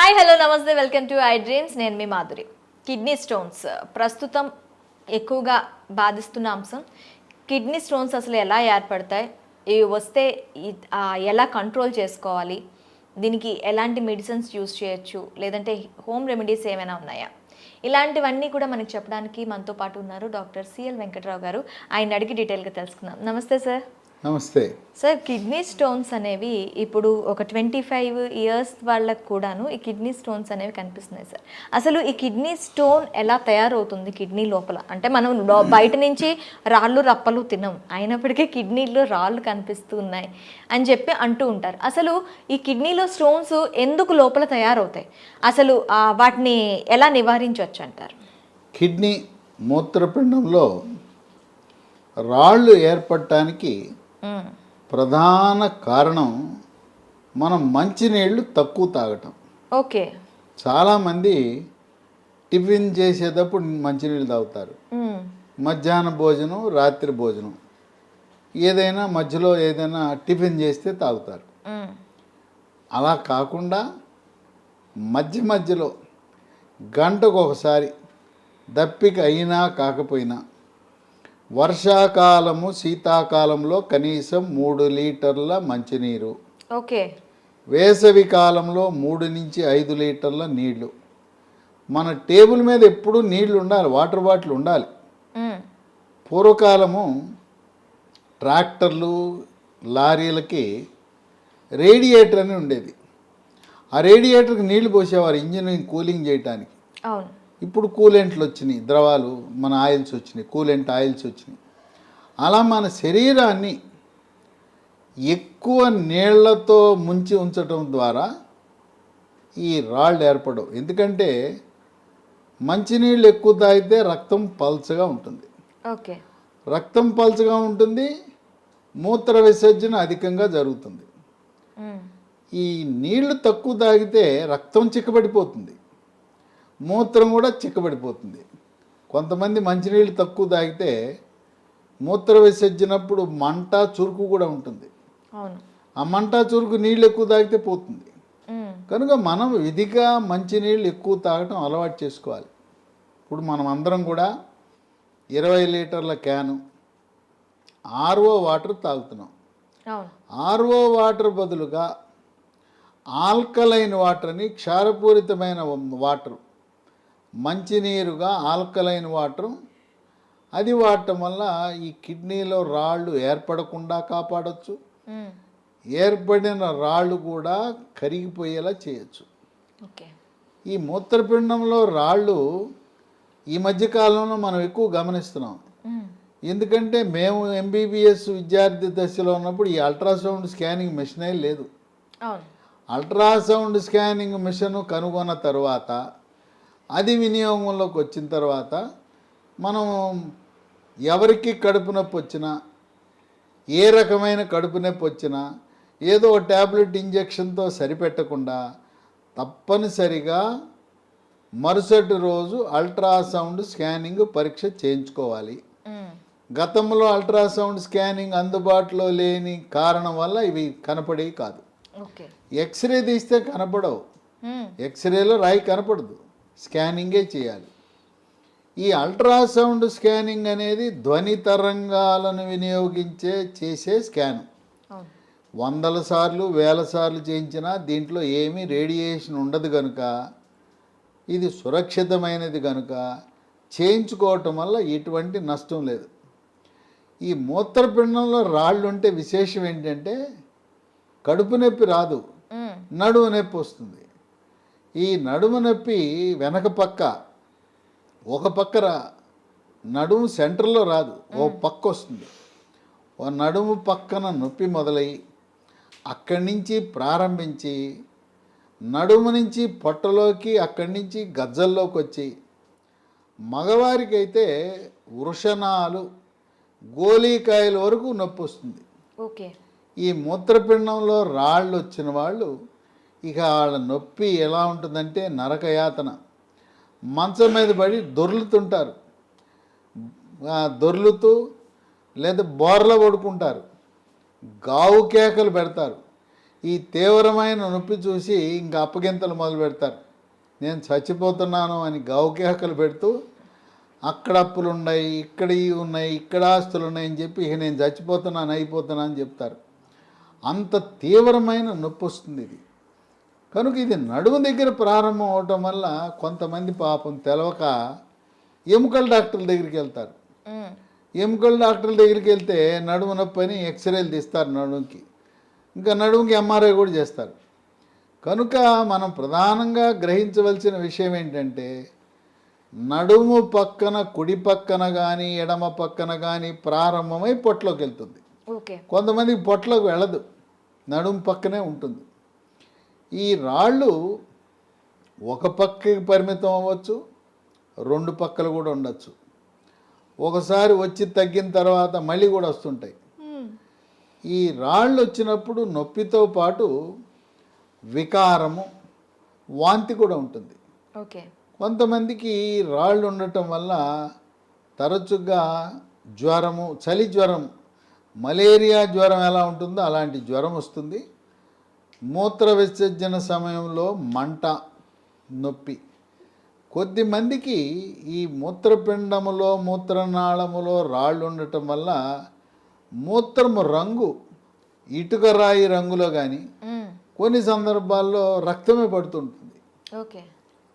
Hi hello నమస్తే welcome to I dreams. నేను మీ Madhuri. Kidney stones ప్రస్తుతం ఎక్కువగా బాధిస్తున్న అంశం. కిడ్నీ స్టోన్స్ అసలు ఎలా ఏర్పడతాయి, ఇవి వస్తే ఎలా కంట్రోల్ చేసుకోవాలి, దీనికి ఎలాంటి మెడిసిన్స్ యూస్ చేయొచ్చు, లేదంటే హోమ్ రెమెడీస్ ఏమైనా ఉన్నాయా, ఇలాంటివన్నీ కూడా మనకి చెప్పడానికి మనతో పాటు ఉన్నారు డాక్టర్ సిఎల్ వెంకట్రావు గారు. ఆయన అడిగి డీటెయిల్గా తెలుసుకుందాం. నమస్తే సార్. నమస్తే సార్, కిడ్నీ స్టోన్స్ అనేవి ఇప్పుడు ఒక 25 ఇయర్స్ వాళ్ళకు కూడాను ఈ కిడ్నీ స్టోన్స్ అనేవి కనిపిస్తున్నాయి సార్. అసలు ఈ కిడ్నీ స్టోన్ ఎలా తయారవుతుంది కిడ్నీ లోపల? అంటే మనం బయట నుంచి రాళ్ళు రప్పలు తినం, అయినప్పటికీ కిడ్నీలో రాళ్ళు కనిపిస్తూ ఉన్నాయి అని చెప్పి అంటూ ఉంటారు. అసలు ఈ కిడ్నీలో స్టోన్స్ ఎందుకు లోపల తయారవుతాయి, అసలు వాటిని ఎలా నివారించవచ్చు అంటారు? కిడ్నీ మూత్రపిండంలో రాళ్ళు ఏర్పడటానికి ప్రధాన కారణం మనం మంచినీళ్ళు తక్కువ తాగటం. ఓకే. చాలామంది టిఫిన్ చేసేటప్పుడు మంచినీళ్ళు తాగుతారు, మధ్యాహ్న భోజనం రాత్రి భోజనం ఏదైనా మధ్యలో ఏదైనా టిఫిన్ చేస్తే తాగుతారు. అలా కాకుండా మధ్య మధ్యలో గంటకు ఒకసారి దప్పిక అయినా కాకపోయినా వర్షాకాలము శీతాకాలంలో కనీసం 3 లీటర్ల మంచినీరు, ఓకే, వేసవి కాలంలో 3 నుంచి 5 లీటర్ల నీళ్లు. మన టేబుల్ మీద ఎప్పుడూ నీళ్లు ఉండాలి, వాటర్ బాటిల్ ఉండాలి. పూర్వకాలము ట్రాక్టర్లు లారీలకి రేడియేటర్ అని ఉండేది. ఆ రేడియేటర్కి నీళ్లు పోసేవారు ఇంజిన్ కూలింగ్ చేయడానికి. అవును. ఇప్పుడు కూలెంట్లు వచ్చినాయి, ద్రవాలు మన ఆయిల్స్ వచ్చినాయి, కూలెంట్ ఆయిల్స్ వచ్చినాయి. అలా మన శరీరాన్ని ఎక్కువ నీళ్లతో ముంచి ఉంచడం ద్వారా ఈ రాళ్ళు ఏర్పడవు. ఎందుకంటే మంచినీళ్ళు ఎక్కువ తాగితే రక్తం పల్చగా ఉంటుంది. ఓకే. రక్తం పల్చగా ఉంటుంది, మూత్ర విసర్జన అధికంగా జరుగుతుంది. ఈ నీళ్లు తక్కువ తాగితే రక్తం చిక్కబడిపోతుంది, మూత్రం కూడా చిక్కబడిపోతుంది. కొంతమంది మంచినీళ్ళు తక్కువ తాగితే మూత్ర విసర్జనప్పుడు మంట చురుకు కూడా ఉంటుంది. ఆ మంట చురుకు నీళ్ళు ఎక్కువ తాగితే పోతుంది. కనుక మనం విధిగా మంచినీళ్ళు ఎక్కువ తాగటం అలవాటు చేసుకోవాలి. ఇప్పుడు మనం అందరం కూడా 20 లీటర్ల క్యాను ఆర్ఓ వాటర్ తాగుతున్నాం. ఆర్ఓ వాటర్ బదులుగా ఆల్కలైన్ వాటర్ అని, క్షారపూరితమైన వాటర్, మంచినీరుగా ఆల్కలైన్ వాటర్, అది వాడటం వల్ల ఈ కిడ్నీలో రాళ్ళు ఏర్పడకుండా కాపాడవచ్చు, ఏర్పడిన రాళ్ళు కూడా కరిగిపోయేలా చేయొచ్చు. ఈ మూత్రపిండంలో రాళ్ళు ఈ మధ్యకాలంలో మనం ఎక్కువ గమనిస్తున్నాం. ఎందుకంటే మేము ఎంబీబీఎస్ విద్యార్థి దశలో ఉన్నప్పుడు ఈ అల్ట్రాసౌండ్ స్కానింగ్ మిషనే లేదు. అల్ట్రాసౌండ్ స్కానింగ్ మిషన్ కనుగొన్న తర్వాత, అది వినియోగంలోకి వచ్చిన తర్వాత మనం ఎవరికి కడుపు నొప్పి వచ్చినా, ఏ రకమైన కడుపు నొప్పి వచ్చినా ఏదో ఒక ట్యాబ్లెట్ ఇంజెక్షన్తో సరిపెట్టకుండా తప్పనిసరిగా మరుసటి రోజు అల్ట్రాసౌండ్ స్కానింగ్ పరీక్ష చేయించుకోవాలి. గతంలో అల్ట్రాసౌండ్ స్కానింగ్ అందుబాటులో లేని కారణం వల్ల ఇవి కనపడేవి కాదు. ఎక్స్రే తీస్తే కనపడవు, ఎక్స్రేలో రాయి కనపడదు, స్కానింగే చేయాలి. ఈ అల్ట్రాసౌండ్ స్కానింగ్ అనేది ధ్వని తరంగాలను చేసే స్కాన్. 100 సార్లు 1000 సార్లు చేయించినా దీంట్లో ఏమీ రేడియేషన్ ఉండదు కనుక, ఇది సురక్షితమైనది కనుక చేయించుకోవటం వల్ల ఎటువంటి నష్టం లేదు. ఈ మూత్రపిండంలో రాళ్ళు ఉంటే విశేషం ఏంటంటే కడుపు నొప్పి రాదు, నడుము నొప్పి వస్తుంది. ఈ నడుము నొప్పి వెనక పక్క, ఒక పక్క నడుము సెంటర్లో రాదు, ఓ పక్క వస్తుంది. ఓ నడుము పక్కన నొప్పి మొదలై అక్కడి నుంచి ప్రారంభించి నడుము నుంచి పొట్టలోకి, అక్కడి నుంచి గజ్జల్లోకి వచ్చి, మగవారికి అయితే వృషణాలు, గోలీకాయల వరకు నొప్పి వస్తుంది. ఈ మూత్రపిండంలో రాళ్ళు వచ్చిన వాళ్ళు ఇక వాళ్ళ నొప్పి ఎలా ఉంటుందంటే నరకయాతన. మంచం మీద పడి దొర్లుతుంటారు, దొర్లుతూ లేదా బోర్ల పడుకుంటారు, గావు కేకలు పెడతారు. ఈ తీవ్రమైన నొప్పి చూసి ఇంకా అప్పగింతలు మొదలు పెడతారు. నేను చచ్చిపోతున్నాను అని గౌకేకలు పెడుతూ అక్కడ అప్పులు ఉన్నాయి, ఇక్కడ ఇవి ఉన్నాయి, ఇక్కడ ఆస్తులు ఉన్నాయని చెప్పి ఇక నేను చచ్చిపోతున్నాను అయిపోతున్నాను అని చెప్తారు. అంత తీవ్రమైన నొప్పి వస్తుంది ఇది. కనుక ఇది నడుము దగ్గర ప్రారంభం అవటం వల్ల కొంతమంది పాపం తెలవక ఎముకల డాక్టర్ల దగ్గరికి వెళ్తారు. ఎముకల డాక్టర్ల దగ్గరికి వెళ్తే నడుము నొప్పి అని ఎక్స్రేలు తీస్తారు నడుముకి, ఇంకా నడుముకి ఎంఆర్ఐ కూడా చేస్తారు. కనుక మనం ప్రధానంగా గ్రహించవలసిన విషయం ఏంటంటే నడుము పక్కన కుడి పక్కన కానీ ఎడమ పక్కన కానీ ప్రారంభమై పొట్టలోకి వెళ్తుంది. ఓకే. కొంతమందికి పొట్టలోకి వెళ్ళదు, నడుము పక్కనే ఉంటుంది. ఈ రాళ్ళు ఒక పక్కకి పరిమితం అవ్వచ్చు, రెండు పక్కలు కూడా ఉండొచ్చు. ఒకసారి వచ్చి తగ్గిన తర్వాత మళ్ళీ కూడా వస్తుంటాయి. ఈ రాళ్ళు వచ్చినప్పుడు నొప్పితో పాటు వికారము, వాంతి కూడా ఉంటుంది. ఓకే. కొంతమందికి రాళ్ళు ఉండటం వల్ల తరచుగా జ్వరము, చలి జ్వరం, మలేరియా జ్వరం ఎలా ఉంటుందో అలాంటి జ్వరం వస్తుంది. మూత్ర విసర్జన సమయంలో మంట, నొప్పి. కొద్దిమందికి ఈ మూత్రపిండములో మూత్రనాళములో రాళ్ళు ఉండటం వల్ల మూత్రము రంగు ఇటుక రాయి రంగులో కానీ కొన్ని సందర్భాల్లో రక్తమే పడుతుంటుంది. ఓకే.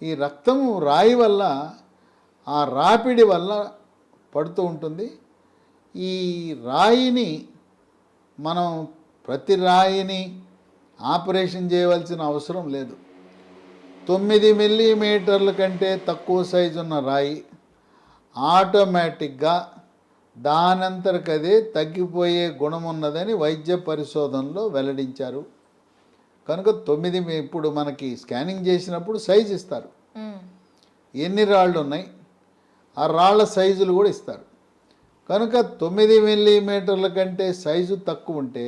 ఈ రక్తము రాయి వల్ల, ఆ రాపిడి వల్ల పడుతూ ఉంటుంది. ఈ రాయిని మనం ప్రతి రాయిని ఆపరేషన్ చేయవలసిన అవసరం లేదు. 9 మిల్లీమీటర్ల కంటే తక్కువ సైజు ఉన్న రాయి ఆటోమేటిక్గా దానంతరకదే తగ్గిపోయే గుణం ఉన్నదని వైద్య పరిశోధనలో వెల్లడించారు. కనుక 9 ఇప్పుడు మనకి స్కానింగ్ చేసినప్పుడు సైజు ఇస్తారు, ఎన్ని రాళ్ళు ఉన్నాయి ఆ రాళ్ళ సైజులు కూడా ఇస్తారు. కనుక 9 మిల్లీమీటర్ల కంటే సైజు తక్కువ ఉంటే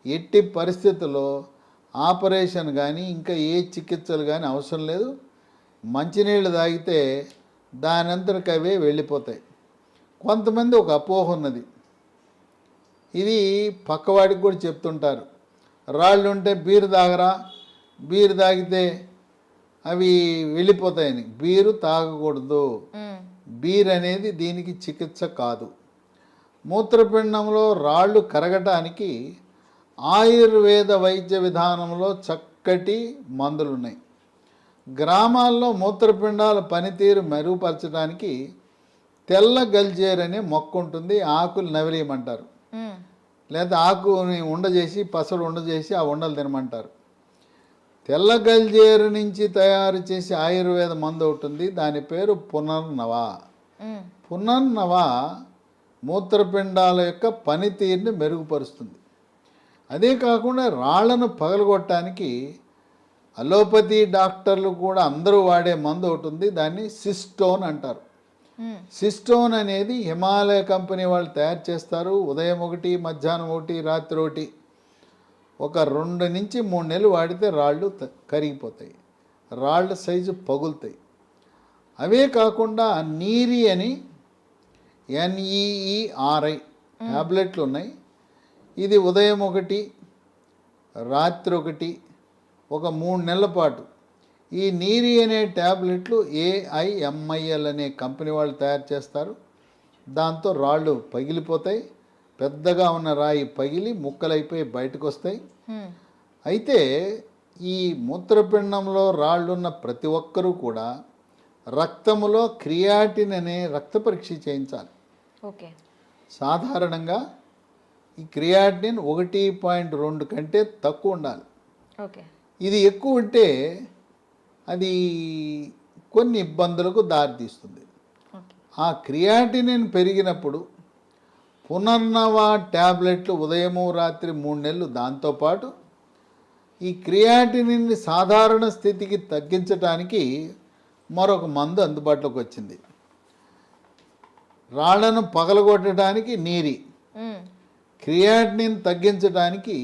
ఎట్టి పరిస్థితుల్లో ఆపరేషన్ కానీ ఇంకా ఏ చికిత్సలు కానీ అవసరం లేదు. మంచినీళ్ళు తాగితే దానంతరకు అవే వెళ్ళిపోతాయి. కొంతమంది ఒక అపోహ ఉన్నది, ఇది పక్కవాడికి కూడా చెప్తుంటారు, రాళ్ళు ఉంటే బీరు తాగరా, బీరు తాగితే అవి వెళ్ళిపోతాయని. బీరు తాగకూడదు. బీర్ అనేది దీనికి చికిత్స కాదు. మూత్రపిండంలో రాళ్ళు కరగటానికి ఆయుర్వేద వైద్య విధానంలో చక్కటి మందులు ఉన్నాయి. గ్రామాల్లో మూత్రపిండాల పనితీరు మెరుగుపరచడానికి తెల్ల గల్జేరు అనే మొక్క ఉంటుంది, ఆకులు నవిలేయమంటారు, లేదా ఆకుని ఉండజేసి పసలు ఉండజేసి ఆ ఉండలు తినమంటారు. తెల్ల గల్జేరు నుంచి తయారు చేసి ఆయుర్వేద మందు ఉంటుంది, దాని పేరు పునర్నవ. పునర్నవ మూత్రపిండాల యొక్క పనితీరుని మెరుగుపరుస్తుంది. అదే కాకుండా రాళ్లను పగలగొట్టడానికి అలోపతి డాక్టర్లు కూడా అందరూ వాడే మందు ఒకటి ఉంది, దాన్ని సిస్టోన్ అంటారు. సిస్టోన్ అనేది హిమాలయ కంపెనీ వాళ్ళు తయారు చేస్తారు. ఉదయం 1, మధ్యాహ్నం 1, రాత్రి 1, ఒక 2 నుంచి 3 నెలలు వాడితే రాళ్ళు కరిగిపోతాయి, రాళ్ళ సైజు పగులుతాయి. అవే కాకుండా నీరి అని NEERI ట్యాబ్లెట్లు ఉన్నాయి. ఇది ఉదయం 1, రాత్రి 1, ఒక 3 నెలల పాటు. ఈ నీరి అనే ట్యాబ్లెట్లు AIMIL అనే కంపెనీ వాళ్ళు తయారు చేస్తారు. దాంతో రాళ్ళు పగిలిపోతాయి, పెద్దగా ఉన్న రాయి పగిలి ముక్కలైపోయి బయటకు వస్తాయి. అయితే ఈ మూత్రపిండంలో రాళ్ళున్న ప్రతి ఒక్కరూ కూడా రక్తములో క్రియాటిన్ అనే రక్త పరీక్ష చేయించాలి. ఓకే. సాధారణంగా ఈ క్రియాటిన్ 1.2 కంటే తక్కువ ఉండాలి. ఓకే. ఇది ఎక్కువ ఉంటే అది కొన్ని ఇబ్బందులకు దారితీస్తుంది. ఆ క్రియాటినిన్ పెరిగినప్పుడు పునర్నవ ట్యాబ్లెట్లు ఉదయము రాత్రి 3 నెలలు, దాంతోపాటు ఈ క్రియాటినిన్ని సాధారణ స్థితికి తగ్గించడానికి మరొక మందు అందుబాటులోకి వచ్చింది. రాళ్లను పగలగొట్టడానికి నీరి, క్రియాటినిన్ తగ్గించడానికి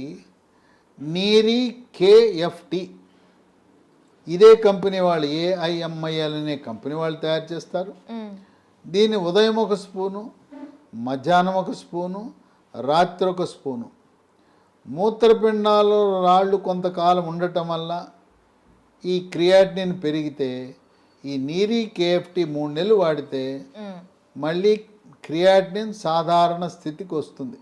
నీరి KFT. ఇదే కంపెనీ వాళ్ళు AIMIL అనే కంపెనీ వాళ్ళు తయారు చేస్తారు. దీన్ని ఉదయం 1 స్పూను, మధ్యాహ్నం 1 స్పూను, రాత్రి 1 స్పూను మూత్రపిండాలు రాళ్ళు కొంతకాలం ఉండటం వల్ల ఈ క్రియాటినిన్ పెరిగితే ఈ నీరి కేఎఫ్టీ 3 నెలలు వాడితే మళ్ళీ క్రియాటినిన్ సాధారణ స్థితికి వస్తుంది.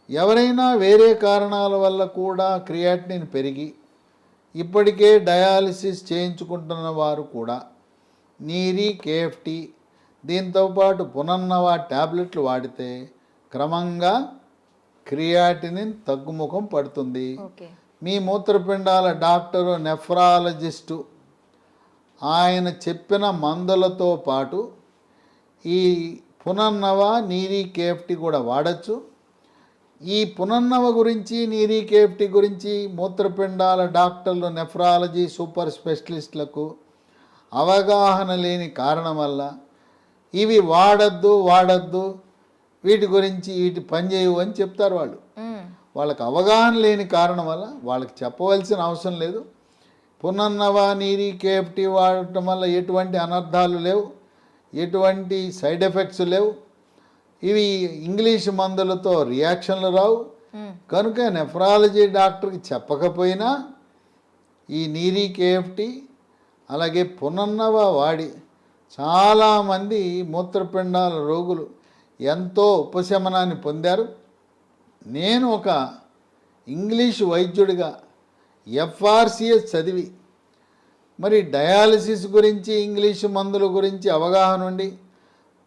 ఎవరైనా వేరే కారణాల వల్ల కూడా క్రియాటినిన్ పెరిగి ఇప్పటికే డయాలిసిస్ చేయించుకుంటున్న వారు కూడా నీరి కేఎఫ్టీ దీంతోపాటు పునర్నవ ట్యాబ్లెట్లు వాడితే క్రమంగా క్రియాటినిన్ తగ్గుముఖం పడుతుంది. మీ మూత్రపిండాల డాక్టరు నెఫ్రాలజిస్టు ఆయన చెప్పిన మందులతో పాటు ఈ పునర్నవ నీరి కేఎఫ్టీ కూడా వాడచ్చు. ఈ పునర్నవ గురించి నీరి కేఎఫ్టీ గురించి మూత్రపిండాల డాక్టర్లు నెఫ్రాలజీ సూపర్ స్పెషలిస్టులకు అవగాహన లేని కారణం వల్ల ఇవి వాడద్దు వీటి గురించి వీటి పనిచేయవు అని చెప్తారు వాళ్ళు. వాళ్ళకి అవగాహన లేని కారణం వల్ల వాళ్ళకి చెప్పవలసిన అవసరం లేదు. పునర్నవ నీరి కేఎఫ్టీ వాడటం వల్ల ఎటువంటి అనర్థాలు లేవు, ఎటువంటి సైడ్ ఎఫెక్ట్స్ లేవు, ఇవి ఇంగ్లీష్ మందులతో రియాక్షన్లు రావు. కనుక నెఫ్రాలజీ డాక్టర్కి చెప్పకపోయినా ఈ నీరి కేఎఫ్టీ అలాగే పునర్నవ వాడి చాలామంది మూత్రపిండాల రోగులు ఎంతో ఉపశమనాన్ని పొందారు. నేను ఒక ఇంగ్లీష్ వైద్యుడిగా ఎఫ్ఆర్సిఎస్ చదివి మరి డయాలసిస్ గురించి ఇంగ్లీషు మందుల గురించి అవగాహన ఉండి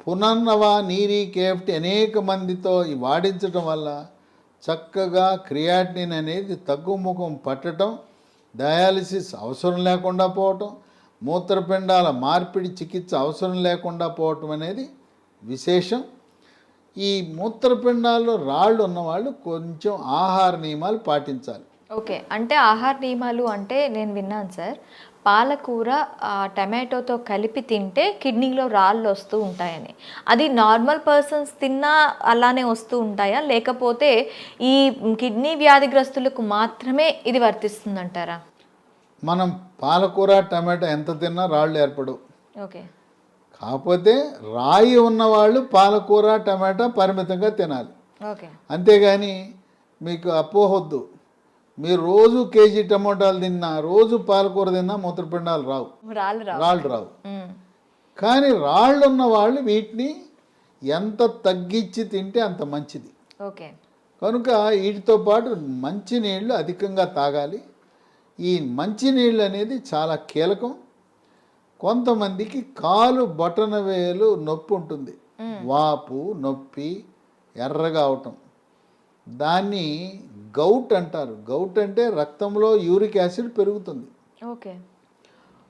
పునర్నవ నీరి కేఎఫ్టీ అనేక మందితో వాడించటం వల్ల చక్కగా క్రియాటినిన్ అనేది తగ్గుముఖం పట్టడం, డయాలసిస్ అవసరం లేకుండా పోవటం, మూత్రపిండాల మార్పిడి చికిత్స అవసరం లేకుండా పోవటం అనేది విశేషం. ఈ మూత్రపిండాల్లో రాళ్ళు ఉన్నవాళ్ళు కొంచెం ఆహార నియమాలు పాటించాలి. ఓకే, అంటే ఆహార నియమాలు అంటే నేను విన్నాను సార్, పాలకూర టమాటోతో కలిపి తింటే కిడ్నీలో రాళ్ళు వస్తూ ఉంటాయని. అది నార్మల్ పర్సన్స్ తిన్నా అలానే వస్తూ ఉంటాయా, లేకపోతే ఈ కిడ్నీ వ్యాధిగ్రస్తులకు మాత్రమే ఇది వర్తిస్తుందంటారా? మనం పాలకూర టమాటో ఎంత తిన్నా రాళ్ళు ఏర్పడవు. ఓకే, కాకపోతే రాయి ఉన్నవాళ్ళు పాలకూర టమాటా పరిమితంగా తినాలి. ఓకే, అంతేగాని మీకు అపోహొద్దు. మీరు రోజు కేజీ టమోటాలు తిన్నా, రోజు పాలకూర తిన్నా మూత్రపిండాలు రావు, రాళ్ళు రావు. కానీ రాళ్ళు ఉన్న వాళ్ళు వీటిని ఎంత తగ్గించి తింటే అంత మంచిది. ఓకే, కనుక వీటితో పాటు మంచినీళ్ళు అధికంగా తాగాలి. ఈ మంచినీళ్ళు అనేది చాలా కీలకం. కొంతమందికి కాలు బొటన వేలు నొప్పి ఉంటుంది, వాపు నొప్పి ఎర్రగా అవటం, దాన్ని గౌట్ అంటారు. గౌట్ అంటే రక్తంలో యూరిక్ యాసిడ్ పెరుగుతుంది. ఓకే,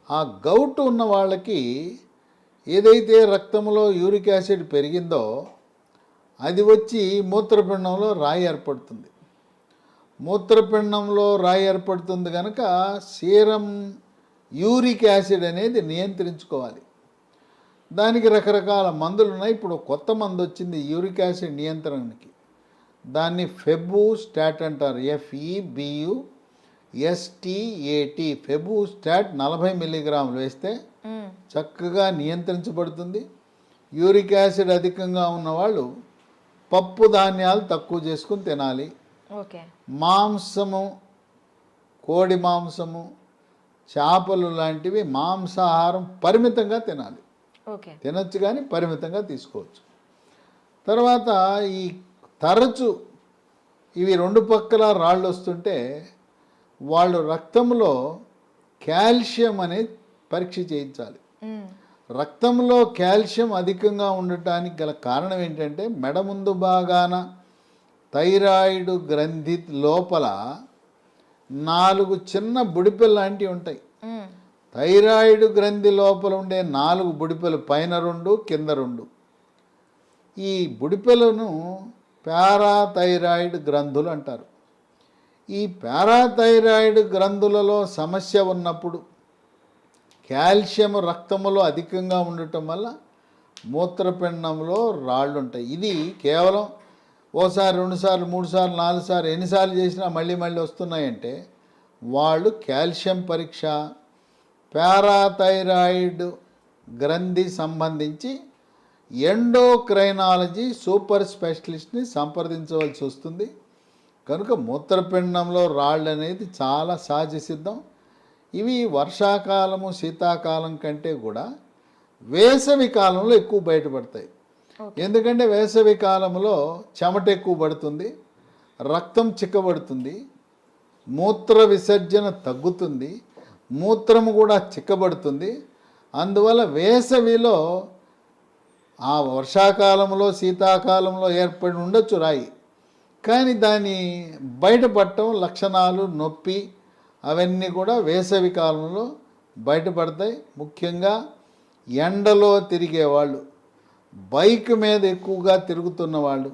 ఆ గౌట్ ఉన్న వాళ్ళకి ఏదైతే రక్తంలో యూరిక్ యాసిడ్ పెరిగిందో అది వచ్చి మూత్రపిండంలో రాయి ఏర్పడుతుంది. మూత్రపిండంలో రాయి ఏర్పడుతుంది కనుక సీరం యూరిక్ యాసిడ్ అనేది నియంత్రించుకోవాలి. దానికి రకరకాల మందులు ఉన్నాయి. ఇప్పుడు కొత్త మందు వచ్చింది యూరిక్ యాసిడ్ నియంత్రణకి, దాన్ని ఫెబు స్టాట్ అంటారు. FEBUSTAT ఫెబు స్టాట్ 40 మిల్లీగ్రాములు వేస్తే చక్కగా నియంత్రించబడుతుంది. యూరిక్ యాసిడ్ అధికంగా ఉన్నవాళ్ళు పప్పు ధాన్యాలు తక్కువ చేసుకుని తినాలి. ఓకే, మాంసము, కోడి మాంసము, చేపలు లాంటివి మాంసాహారం పరిమితంగా తినాలి. ఓకే, తినొచ్చు కానీ పరిమితంగా తీసుకోవచ్చు. తర్వాత ఈ తరచు ఇవి రెండు పక్కల రాళ్ళు వస్తుంటే వాళ్ళు రక్తంలో కాల్షియం అనేది పరీక్ష చేయించాలి. రక్తంలో కాల్షియం అధికంగా ఉండటానికి గల కారణం ఏంటంటే మెడ ముందు భాగాన థైరాయిడ్ గ్రంథి లోపల 4 చిన్న బుడిపెలు లాంటివి ఉంటాయి. థైరాయిడ్ గ్రంథి లోపల ఉండే 4 బుడిపెలు, పైన 2 కింద 2. ఈ బుడిపెలను పారాథైరాయిడ్ గ్రంథులు అంటారు. ఈ పారాథైరాయిడ్ గ్రంథులలో సమస్య ఉన్నప్పుడు కాల్షియం రక్తములో అధికంగా ఉండటం వల్ల మూత్రపిండంలో రాళ్ళు ఉంటాయి. ఇది కేవలం ఓసారి 2 సార్లు 3 సార్లు 4 సార్లు ఎన్నిసార్లు చేసినా మళ్ళీ వస్తున్నాయంటే వాళ్ళు కాల్షియం పరీక్ష, పారాథైరాయిడ్ గ్రంథి సంబంధించి ఎండోక్రైనాలజీ సూపర్ స్పెషలిస్ట్ని సంప్రదించవలసి వస్తుంది. కనుక మూత్రపిండంలో రాళ్ళు అనేది చాలా సహజ సిద్ధం. ఇవి వర్షాకాలము శీతాకాలం కంటే కూడా వేసవి కాలంలో ఎక్కువ బయటపడతాయి. ఎందుకంటే వేసవి కాలంలో చెమట ఎక్కువ పడుతుంది, రక్తం చిక్కబడుతుంది, మూత్ర విసర్జన తగ్గుతుంది, మూత్రము కూడా చిక్కబడుతుంది. అందువల్ల వేసవిలో ఆ వర్షాకాలంలో శీతాకాలంలో ఏర్పడి ఉండొచ్చు రాయి, కానీ దాని బయటపడటం లక్షణాలు నొప్పి అవన్నీ కూడా వేసవి కాలంలో బయటపడతాయి. ముఖ్యంగా ఎండలో తిరిగేవాళ్ళు, బైక్ మీద ఎక్కువగా తిరుగుతున్న వాళ్ళు,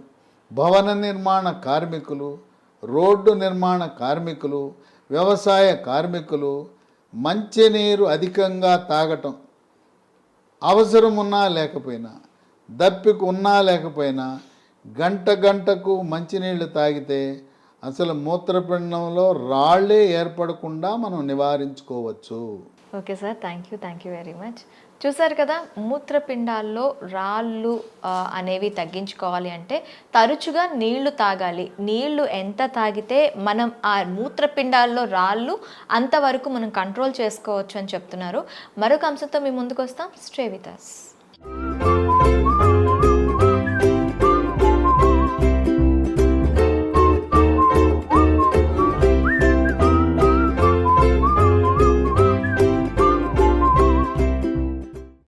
భవన నిర్మాణ కార్మికులు, రోడ్డు నిర్మాణ కార్మికులు, వ్యవసాయ కార్మికులు, మంచినీరు అధికంగా తాగటం, అవసరం ఉన్నా లేకపోయినా, దప్పిక ఉన్నా లేకపోయినా గంటకు మంచినీళ్ళు తాగితే అసలు మూత్రపిండంలో రాళ్ళే ఏర్పడకుండా మనం నివారించుకోవచ్చు. Okay sir, thank you very much. చూసారు కదా, మూత్రపిండాల్లో రాళ్ళు అనేవి తగ్గించుకోవాలి అంటే తరచుగా నీళ్లు తాగాలి. నీళ్లు ఎంత తాగితే మనం ఆ మూత్రపిండాల్లో రాళ్ళు అంతవరకు మనం కంట్రోల్ చేసుకోవచ్చు అని చెప్తున్నారు. మరొక అంశంతో మీ ముందుకు వస్తాం. Stay with us.